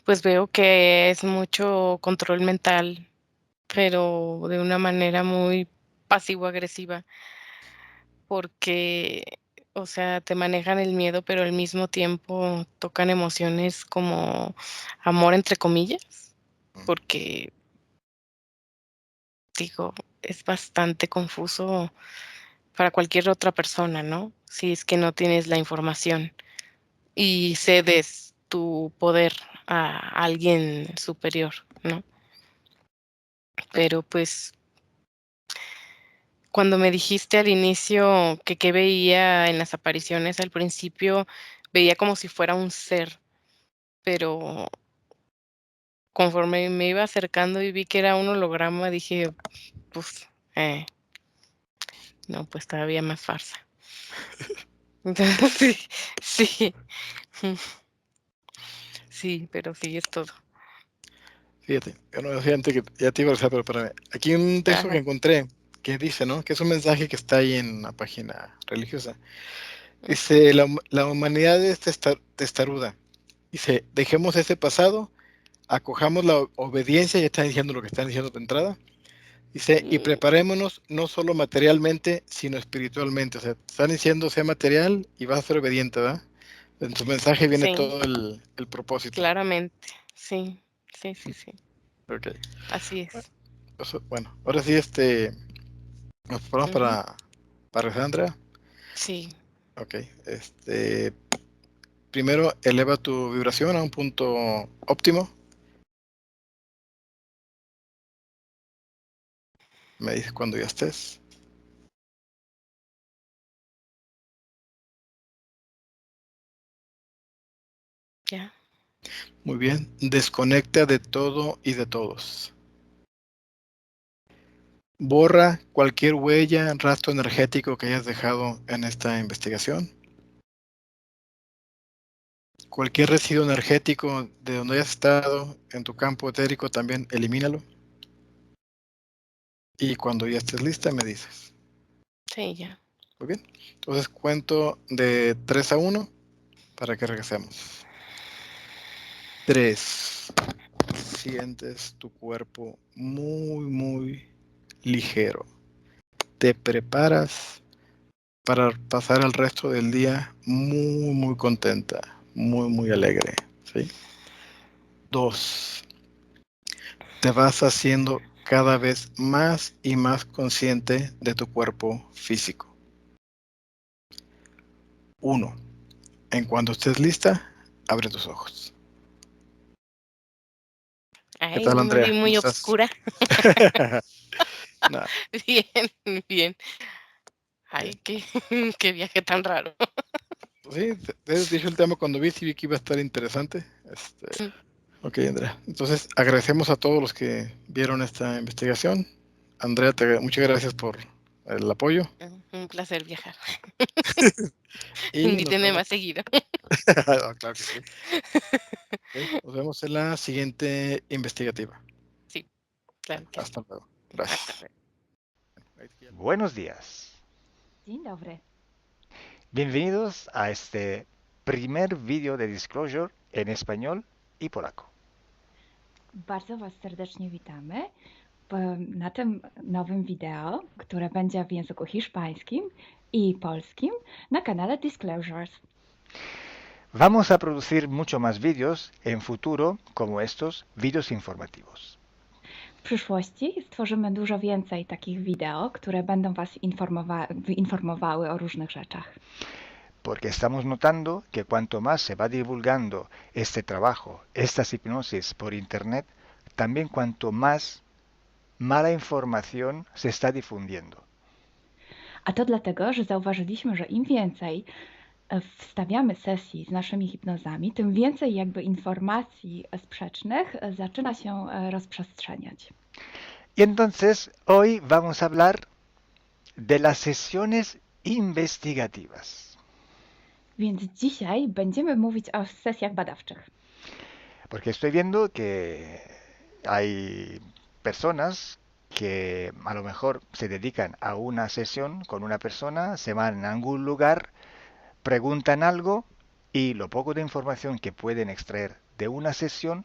pues veo que es mucho control mental, pero de una manera muy pasivo-agresiva, porque, o sea, te manejan el miedo, pero al mismo tiempo tocan emociones como amor, entre comillas, Mm. porque, digo, es bastante confuso para cualquier otra persona, ¿no? Si es que no tienes la información y cedes tu poder a alguien superior, ¿no? Pero, pues, cuando me dijiste al inicio que qué veía en las apariciones, al principio veía como si fuera un ser, pero conforme me iba acercando y vi que era un holograma, dije: "Pues, no, pues todavía más farsa". Entonces sí, sí, sí, pero sí es todo. Fíjate, bueno, fíjate que ya te iba a decir, pero espérame. Aquí hay un texto que Ajá. encontré que dice, ¿no? Que es un mensaje que está ahí en una página religiosa. Dice, la humanidad es testaruda. Dice, dejemos ese pasado, acojamos la obediencia, ya están diciendo lo que están diciendo de entrada. Dice, y Mm, preparémonos no solo materialmente, sino espiritualmente. O sea, están diciendo, sea material y vas a ser obediente, ¿verdad? En tu mensaje viene sí, todo el propósito. claramente. Sí, sí, sí, sí, Ok. así es. Bueno, ahora sí, nos preparamos Ujú. para rezar, Andrea. Sí, Ok. Primero, eleva tu vibración a un punto óptimo. Me dices cuando ya estés. Ya. Muy bien. Desconecta de todo y de todos. Borra cualquier huella, rastro energético que hayas dejado en esta investigación. Cualquier residuo energético de donde hayas estado en tu campo etérico también elimínalo. Y cuando ya estés lista me dices. Sí, ya. Muy bien. Entonces cuento de 3 a 1 para que regresemos. 3. Sientes tu cuerpo muy ligero. Te preparas para pasar el resto del día muy contenta, muy alegre. ¿Sí? 2. Te vas haciendo cada vez más y más consciente de tu cuerpo físico. 1. En cuanto estés lista, abre tus ojos. ¿Qué Ay, tal, no me vi Andrea? ¿Cómo muy estás? oscura. Nada, Bien, bien. bien. Ay, qué qué viaje tan raro. Sí, de hecho el tema cuando vi, sí vi que iba a estar interesante. Ok, Andrea. Entonces, agradecemos a todos los que vieron esta investigación. Andrea, muchas gracias por el apoyo Un placer viajar. y nos Invítenme vemos. más seguido. Ah, claro que sí. Ok, nos vemos en la siguiente investigativa. Sí, claro que sí. Hasta luego. Hasta Gracias. luego. Buenos días. Dzień dobry. Bienvenidos a este primer vídeo de Disclosure en español y polaco. Bardzo Was serdecznie witamy na tym nowym wideo, które będzie w języku hiszpańskim i polskim na kanale Disclosures. Vamos a producir mucho más vídeos en futuro como estos vídeos informativos. W przyszłości stworzymy dużo więcej takich wideo, które będą Was informowały o różnych rzeczach. Porque estamos notando que cuanto más se va divulgando este trabajo, estas hipnosis por internet, también cuanto más mala información se está difundiendo. A to dlatego, że zauważyliśmy, że im więcej wstawiamy sesji z naszymi hipnozami, tym więcej jakby informacji sprzecznych zaczyna się rozprzestrzeniać. Y entonces hoy vamos a hablar de las sesiones investigativas. Więc dzisiaj będziemy mówić o sesjach badawczych. Porque estoy viendo que hay personas que a lo mejor se dedican a una sesión con una persona, se van a algún lugar, preguntan algo y lo poco de información que pueden extraer de una sesión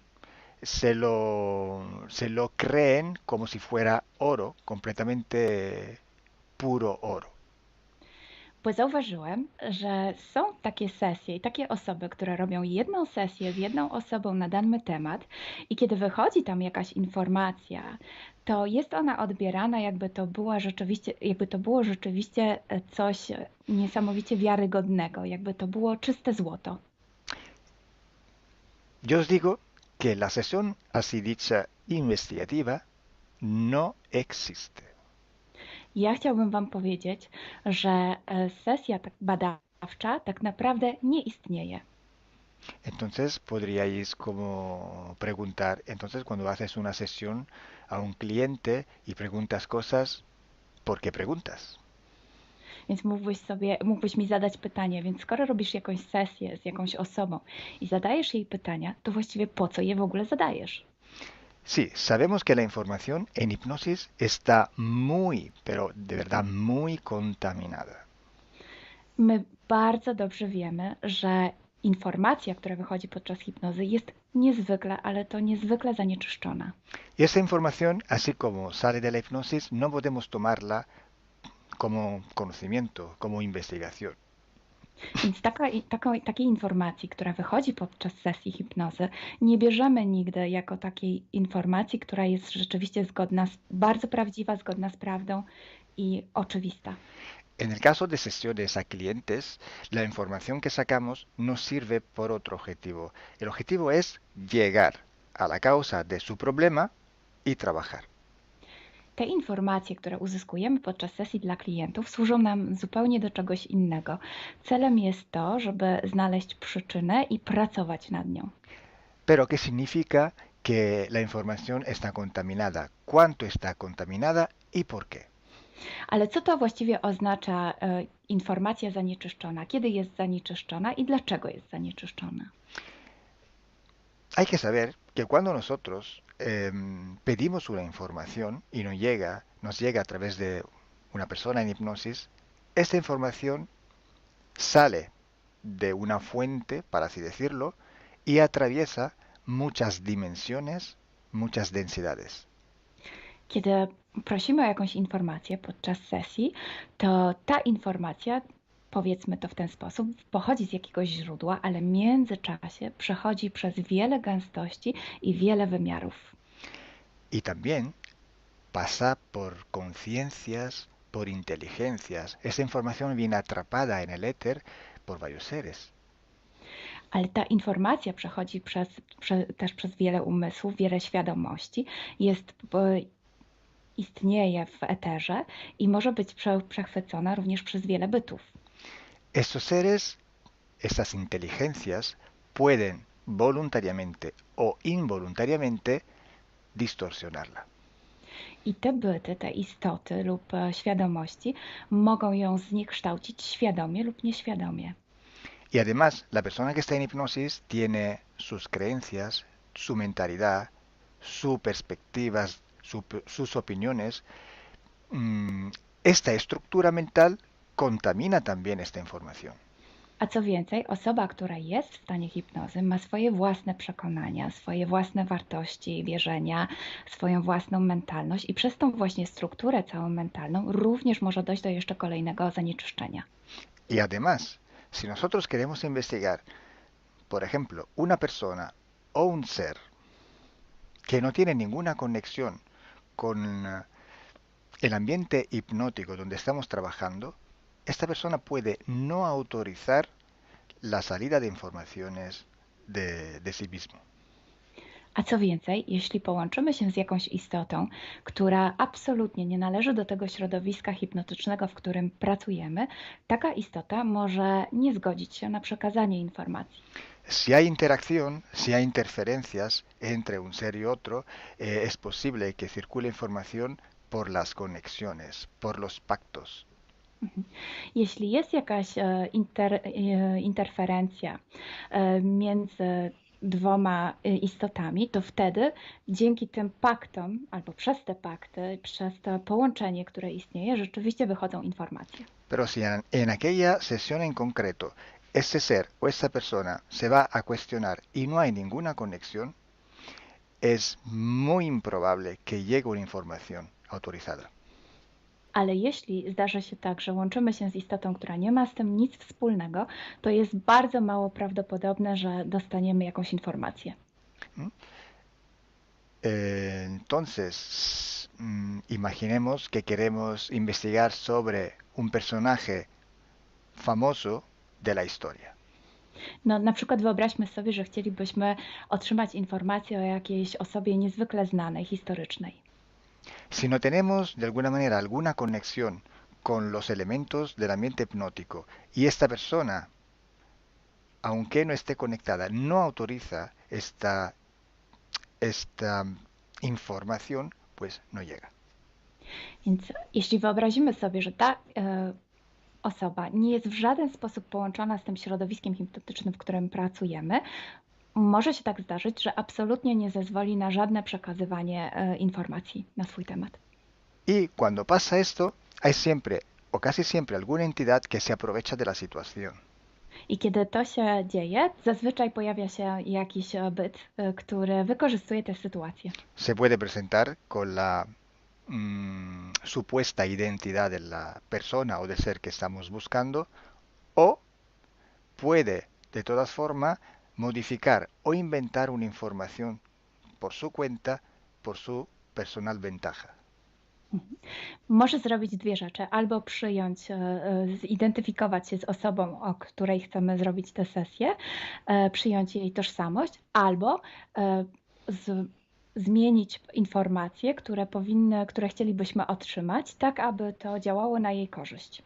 se lo creen como si fuera oro, completamente puro oro. Bo zauważyłem, że są takie sesje i takie osoby, które robią jedną sesję z jedną osobą na dany temat i kiedy wychodzi tam jakaś informacja, to jest ona odbierana jakby to było rzeczywiście coś niesamowicie wiarygodnego, jakby to było czyste złoto. Yo os digo que la sesión así dicha investigativa no existe. Ja chciałbym Wam powiedzieć, że sesja badawcza tak naprawdę nie istnieje. Entonces podríais como preguntar, entonces cuando haces una sesión a un cliente y preguntas cosas, ¿por qué preguntas? Więc mógłbyś mi zadać pytanie, więc skoro robisz jakąś sesję z jakąś osobą i zadajesz jej pytania, to właściwie po co je w ogóle zadajesz? Sí, sabemos que la información en hipnosis está muy, pero de verdad muy contaminada. My bardzo dobrze wiemy, że informacja, która wychodzi podczas hipnozy jest niezwykle, ale to niezwykle zanieczyszczona. Y esa información, así como sale de la hipnosis, no podemos tomarla como conocimiento, como investigación. Więc takiej informacji, która wychodzi podczas sesji hipnozy, nie bierzemy nigdy jako takiej informacji, która jest rzeczywiście bardzo prawdziwa, zgodna z prawdą i oczywista. En el caso de sesiones a clientes, la información que sacamos nos sirve por otro objetivo. El objetivo es llegar a la causa de su problema y trabajar. te informacje, które uzyskujemy podczas sesji dla klientów, służą nam zupełnie do czegoś innego. Celem jest to, żeby znaleźć przyczynę i pracować nad nią. Pero ¿qué significa que la información está contaminada? ¿Cuánto está contaminada y por qué? Ale co to właściwie oznacza informacja zanieczyszczona? Kiedy jest zanieczyszczona i dlaczego jest zanieczyszczona? Hay que saber que cuando nosotros pedimos una información y nos llega a través de una persona en hipnosis, esta información sale de una fuente, para así decirlo, y atraviesa muchas dimensiones, muchas densidades. Kiedy prosimy o jakąś informację podczas sesji, to ta informacja, powiedzmy to w ten sposób, pochodzi z jakiegoś źródła, ale w międzyczasie przechodzi przez wiele gęstości i wiele wymiarów. Y también pasa por conciencias, por inteligencias. Esa información viene atrapada en el éter por varios seres. Ale ta informacja przechodzi też przez wiele umysłów, wiele świadomości, istnieje w eterze i może być przechwycona również przez wiele bytów. Estos seres, estas inteligencias, pueden voluntariamente o involuntariamente distorsionarla. I te byty, te istoty lub świadomości mogą ją zniekształcić świadomie lub nieświadomie. Y además, la persona que está en hipnosis tiene sus creencias, su mentalidad, sus perspectivas, sus opiniones. Esta estructura mental contamina también esta información. A co więcej, osoba, która jest w stanie hipnozy, ma swoje własne przekonania, swoje własne wartości, wierzenia, swoją własną mentalność i przez tą właśnie strukturę całą mentalną również może dojść do jeszcze kolejnego zanieczyszczenia. Y además, si nosotros queremos investigar, por ejemplo, una persona o un ser que no tiene ninguna conexión con el ambiente hipnótico donde estamos trabajando, esta persona puede no autorizar la salida de informaciones de sí mismo. A co więcej, jeśli połączymy się z jakąś istotą, która absolutnie nie należy do tego środowiska hipnotycznego, w którym pracujemy, taka istota może nie zgodzić się na przekazanie informacji. Si hay interacción, si hay interferencias entre un ser y otro, es posible que circule información por las conexiones, por los pactos. Jeśli jest jakaś interferencja między dwoma istotami, to wtedy dzięki tym paktom, albo przez te pakty, przez to połączenie, które istnieje, rzeczywiście wychodzą informacje. Pero si en aquella sesión en concreto ese ser o esa persona se va a cuestionar y no hay ninguna conexión, es muy improbable que llegue una información autorizada. Ale jeśli zdarzy się tak, że łączymy się z istotą, która nie ma z tym nic wspólnego, to jest bardzo mało prawdopodobne, że dostaniemy jakąś informację. Entonces, imaginemos que queremos investigar sobre un personaje famoso de la historia. No, na przykład wyobraźmy sobie, że chcielibyśmy otrzymać informację o jakiejś osobie niezwykle znanej, historycznej. Si no tenemos de alguna manera alguna conexión con los elementos del ambiente hipnótico y esta persona, aunque no esté conectada, no autoriza esta información, pues no llega. Więc jeśli wyobrazimy sobie, że ta osoba nie jest w żaden sposób połączona z tym środowiskiem hipnotycznym, w którym pracujemy, może się tak zdarzyć, że absolutnie nie zezwoli na żadne przekazywanie informacji na swój temat. Y cuando pasa esto, hay siempre o casi siempre alguna entidad que se aprovecha de la situación. I kiedy to się dzieje, zazwyczaj pojawia się jakiś byt, który wykorzystuje tę sytuację. Se puede presentar con la supuesta identidad de la persona o del ser que estamos buscando, o puede de todas formas modificar o inventar una información por su cuenta, por su personal ventaja. Może zrobić dwie rzeczy. Albo przyjąć, zidentyfikować się z osobą, o której chcemy zrobić tę sesję, przyjąć jej tożsamość, albo zmienić informacje, które chcielibyśmy otrzymać, tak aby to działało na jej korzyść.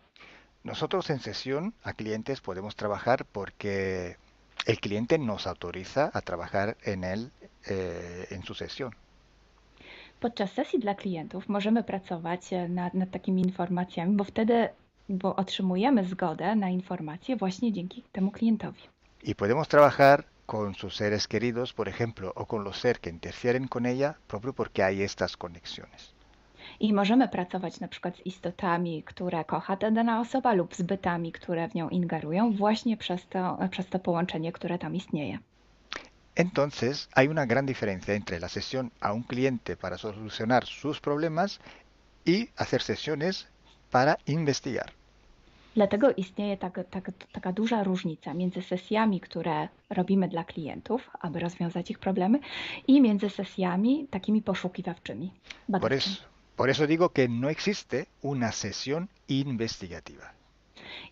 Nosotros en sesión a clientes podemos trabajar porque el cliente nos autoriza a trabajar en su sesión. Podczas sesji dla klientów możemy pracować nad takimi informacjami, bo otrzymujemy zgodę na informacje właśnie dzięki temu klientowi. Y podemos trabajar con sus seres queridos, por ejemplo, o con los seres que interfieren con ella, propio porque hay estas conexiones. I możemy pracować na przykład z istotami, które kocha ta dana osoba lub z bytami, które w nią ingerują właśnie przez to połączenie, które tam istnieje. Entonces, hay una gran diferencia entre la sesión a un cliente para solucionar sus problemas y hacer sesiones para investigar. Dlatego istnieje taka duża różnica między sesjami, które robimy dla klientów, aby rozwiązać ich problemy, i między sesjami takimi poszukiwawczymi, badawczymi. Por eso digo que no existe una sesión investigativa.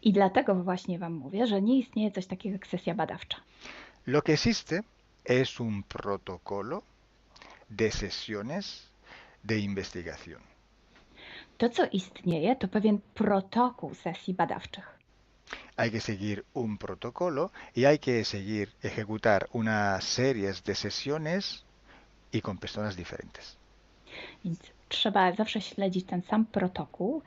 I dlatego właśnie Wam mówię, że nie istnieje coś takiego jak sesja badawcza. Lo que existe es un protocolo de sesiones de investigación. To, co istnieje, to pewien protokół sesji badawczych. Hay que seguir un protocolo y hay que ejecutar una serie de sesiones y con personas diferentes. Więc trzeba zawsze śledzić ten sam protokół,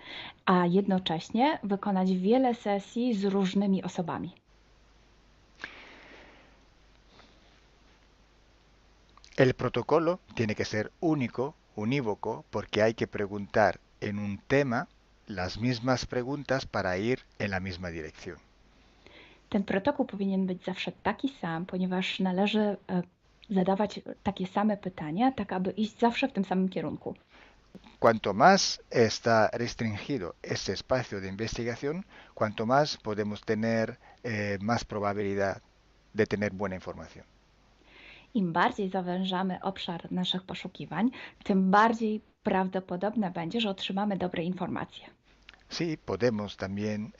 a jednocześnie wykonać wiele sesji z różnymi osobami. El protocolo tiene que ser único, unívoco, porque hay que preguntar en un tema las mismas preguntas para ir en la misma dirección. Ten protokół powinien być zawsze taki sam, ponieważ należy zadawać takie same pytania, tak aby iść zawsze w tym samym kierunku. Cuanto más está restringido ese espacio de investigación, cuanto más podemos tener más probabilidad de tener buena información. Im bardziej zawężamy obszar naszych poszukiwań, tym bardziej prawdopodobne będzie, że otrzymamy dobre informacje. Sí, podemos también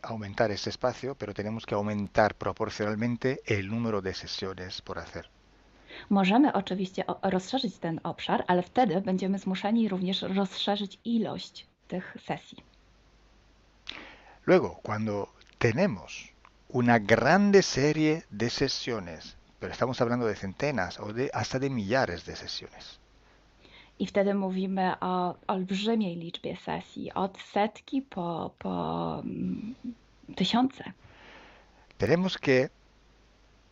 aumentar ese espacio, pero tenemos que aumentar proporcionalmente el número de sesiones por hacer. Możemy oczywiście rozszerzyć ten obszar, ale wtedy będziemy zmuszeni również rozszerzyć ilość tych sesji. Luego, cuando tenemos una grande serie de sesiones, pero estamos hablando de centenas o hasta de millares de sesiones. I wtedy mówimy o olbrzymiej liczbie sesji, od setki po tysiące. Tenemos que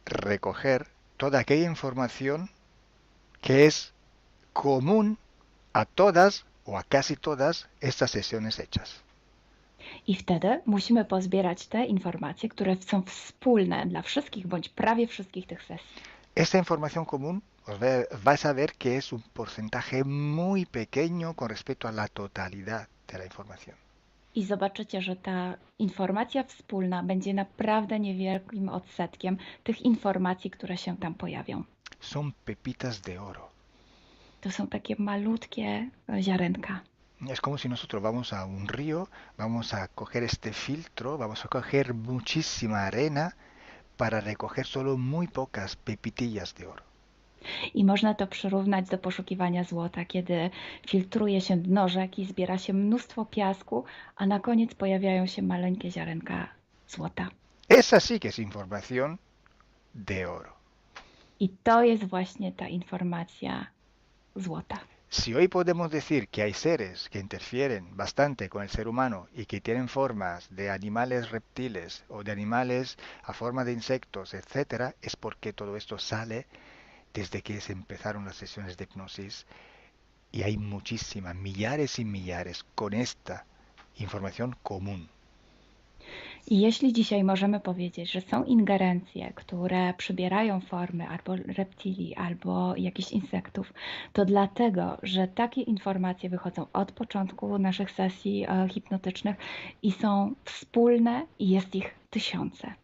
recoger toda aquella información que es común a todas o a casi todas estas sesiones hechas. I wtedy musimy pozbierać te informacje, które są wspólne dla wszystkich bądź prawie wszystkich tych sesji. Esta información común vais a ver que es un porcentaje muy pequeño con respecto a la totalidad de la información. I zobaczycie, że ta informacja wspólna będzie naprawdę niewielkim odsetkiem tych informacji, które się tam pojawią. Son pepitas de oro. To są takie malutkie ziarenka. Es como si nosotros vamos a un río, vamos a coger este filtro, vamos a coger muchísima arena para recoger solo muy pocas pepitillas de oro. I można to przyrównać do poszukiwania złota, kiedy filtruje się dno rzeki, zbiera się mnóstwo piasku, a na koniec pojawiają się maleńkie ziarenka złota. Esa sí que es información de oro. I to jest właśnie ta informacja złota. Si hoy podemos decir que hay seres que interfieren bastante con el ser humano y que tienen formas de animales reptiles o de animales a forma de insectos, etc., es porque todo esto sale desde que se empezaron las sesiones de hipnosis y hay muchísimas, millares y millares con esta información común. I jeśli dzisiaj możemy powiedzieć, że są ingerencje, które przybierają formy albo reptilii, albo jakichś insektów, to dlatego, że takie informacje wychodzą od początku naszych sesji hipnotycznych i są wspólne i jest ich tysiące.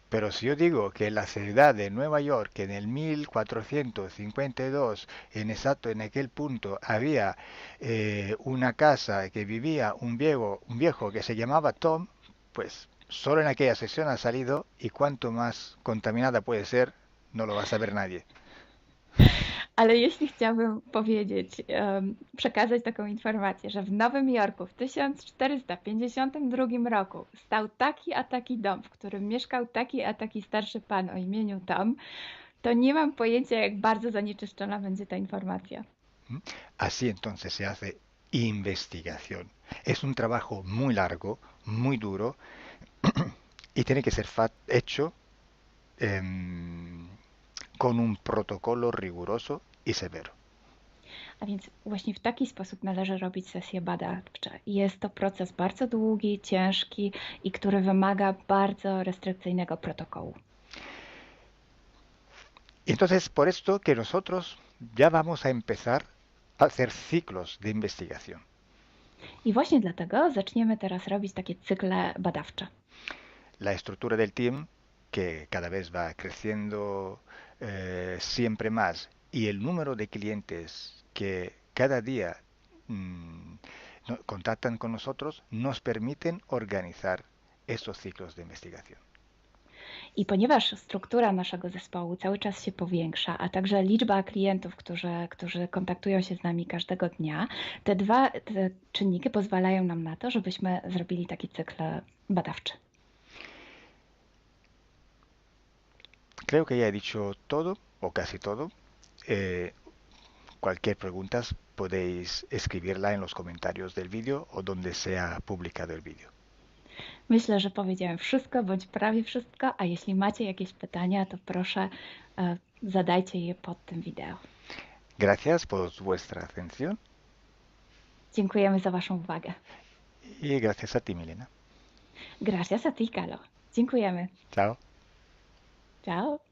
Pero si yo digo que en la ciudad de Nueva York en el 1452, en aquel punto, había una casa que vivía un viejo que se llamaba Tom, pues solo en aquella sesión ha salido, y cuanto más contaminada puede ser, no lo va a saber nadie. Ale jeśli chciałbym powiedzieć, przekazać taką informację, że w Nowym Jorku w 1452 roku stał taki a taki dom, w którym mieszkał taki a taki starszy pan o imieniu Tom, to nie mam pojęcia, jak bardzo zanieczyszczona będzie ta informacja. Así entonces se hace investigación. Es un trabajo muy largo, muy duro y tiene que ser hecho con un protocolo riguroso y severo. A więc właśnie w taki sposób należy robić sesje badawcze. Jest to proces bardzo długi, ciężki i który wymaga bardzo restrykcyjnego protokołu. Y entonces por esto que nosotros ya vamos a empezar a hacer ciclos de investigación. I właśnie dlatego zaczniemy teraz robić takie cykle badawcze. La estructura del team, que cada vez va creciendo siempre más, y el número de clientes que cada día contactan con nosotros, nos permiten organizar estos ciclos de investigación. I ponieważ struktura naszego zespołu cały czas się powiększa, a także liczba klientów, którzy kontaktują się z nami każdego dnia, te czynniki pozwalają nam na to, żebyśmy zrobili taki cykl badawczy. Creo que ya he dicho todo, o casi todo. Cualquier pregunta podéis escribirla en los comentarios del vídeo o donde sea publicado el vídeo. Myślę, że powiedziałem wszystko, bądź prawie wszystko, a jeśli macie jakieś pytania, to proszę zadajcie je pod tym wideo. Gracias por vuestra atención. Dziękujemy za Waszą uwagę. Y gracias a ti, Milena. Gracias a ti, Kalo. Dziękujemy. Chao. Ciao.